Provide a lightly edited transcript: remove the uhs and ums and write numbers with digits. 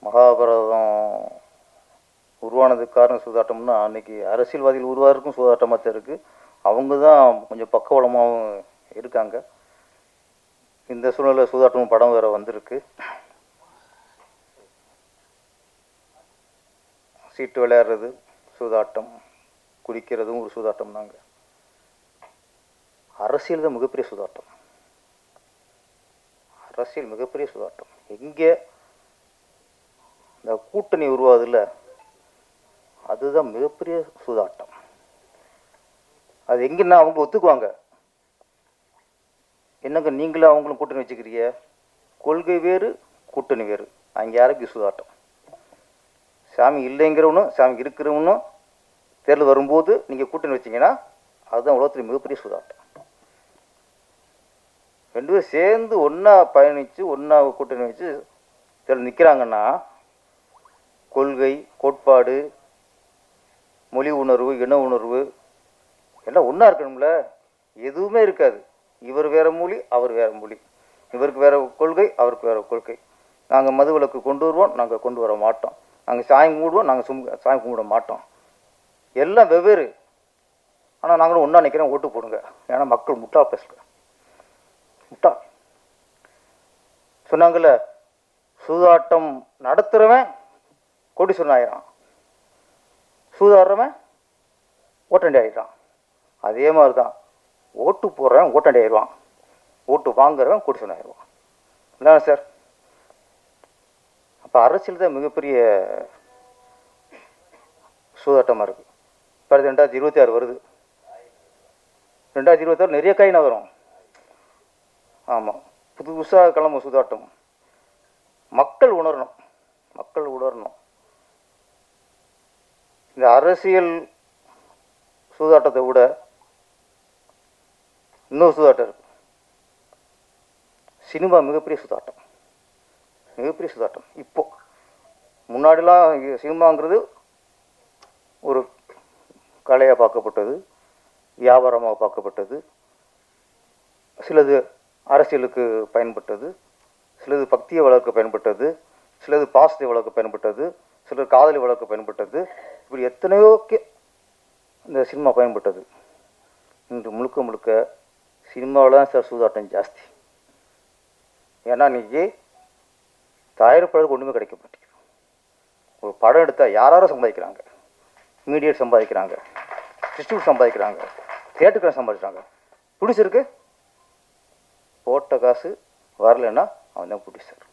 மகாபாரதம் உருவானதுக்கு காரணம் சூதாட்டம்னா அன்றைக்கி அரசியல்வாதிகள் உருவாகிறதுக்கும் சூதாட்டமாக தான் இருக்குது. அவங்க தான் கொஞ்சம் பக்கவளமாகவும் இருக்காங்க. இந்த சூழ்நிலை சூதாட்டம் படம் வேறு வந்திருக்கு. சீட்டு விளையாடுறது சூதாட்டம், குடிக்கிறதும் ஒரு சூதாட்டம் தாங்க. அரசியல் தான் மிகப்பெரிய சூதாட்டம். அரசியல் மிகப்பெரிய சூதாட்டம். எங்கே இந்த கூட்டணி உருவாதில்ல, அதுதான் மிகப்பெரிய சூதாட்டம். அது எங்கன்னா அவங்க ஒத்துக்குவாங்க. என்னங்க நீங்களும் அவங்களும் கூட்டணி வச்சுக்கிறீங்க, கொள்கை வேறு கூட்டணி வேறு, அங்கே யாருக்கு சூதாட்டம்? சாமி இல்லைங்கிறவனும் சாமி இருக்கிறவனும் தேர்தல் வரும்போது நீங்கள் கூட்டணி வச்சிங்கன்னா அதுதான் உலகத்தில் மிகப்பெரிய சூதாட்டம். ரெண்டு பேரும் சேர்ந்து ஒன்றா பயணித்து ஒன்றா கூட்டணி வச்சு தேர்தல் நிற்கிறாங்கன்னா கொள்கை, கோட்பாடு, மொழி உணர்வு, இன உணர்வு எல்லாம் ஒன்றா இருக்கணும்ல. எதுவுமே இருக்காது. இவர் வேறு மொழி, அவர் வேறு மொழி, இவருக்கு வேறு கொள்கை, அவருக்கு வேறு கொள்கை. நாங்கள் மது விலக்கு கொண்டு வருவோம், நாங்கள் கொண்டு வர மாட்டோம். நாங்கள் சாமி கும்பிடுவோம், நாங்கள் சாமி கும்பிட மாட்டோம். எல்லாம் வெவ்வேறு. ஆனால் நாங்களும் ஒன்றா நிற்கிறோம், ஓட்டு போடுங்க. ஏன்னா மக்கள் முட்டாள் பேசல, முட்டாள். சொன்னாங்கல்ல, சூதாட்டம் நடத்துகிறவன் கோடீஸ்வரன் ஆயிடான், சூதாடுறவன் ஓட்டாண்டி ஆகிட்டான். அதே மாதிரி தான் ஓட்டு போடுறவன் ஓட்டாண்டி ஆயிடுவான், ஓட்டு வாங்குறவன் கோடீஸ்வரன் ஆயிடுவான். என்ன சார்? அப்போ அரசியல் தான் மிகப்பெரிய சூதாட்டமாக இருக்குது. இப்போ 2026 வருது. 2026 நிறைய காய் நகரும். ஆமாம், புதுசாக கிளம்பும் சூதாட்டம். மக்கள் உணரணும், மக்கள் உணரணும். இந்த அரசியல் சூதாட்டத்தை விட இன்னொரு சூதாட்டம் இருக்கு. சினிமா மிகப்பெரிய சூதாட்டம், மிகப்பெரிய சூதாட்டம். இப்போ முன்னாடிலாம் சினிமாங்கிறது ஒரு கலையாக பார்க்கப்பட்டது, வியாபாரமாக பார்க்கப்பட்டது. சிலது அரசியலுக்கு பயன்பட்டது, சிலது பக்தியை வளர்க்க பயன்பட்டது, சிலது பாசத்தை வளர்க்க பயன்பட்டது, சிலர் காதலி வளர்க்க பயன்பட்டது. இப்படி எத்தனையோக்கு இந்த சினிமா பயன்பட்டது. இன்று முழுக்க முழுக்க சினிமாவில் தான் சார் சூதாட்டம் ஜாஸ்தி. ஏன்னா இன்றைக்கி தயாரிப்பாளருக்கு ஒன்றுமே கிடைக்க மாட்டேங்குது. ஒரு படம் எடுத்தால் யாராரும் சம்பாதிக்கிறாங்க, மீடியேட் சம்பாதிக்கிறாங்க, டிஸ்ட்ரிபியூட் சம்பாதிக்கிறாங்க, தியேட்டருக்கு சம்பாதிக்கிறாங்க. ப்ரொடியூசருக்கு போட்ட காசு வரலைன்னா அவன் தான் ப்ரொடியூசர்.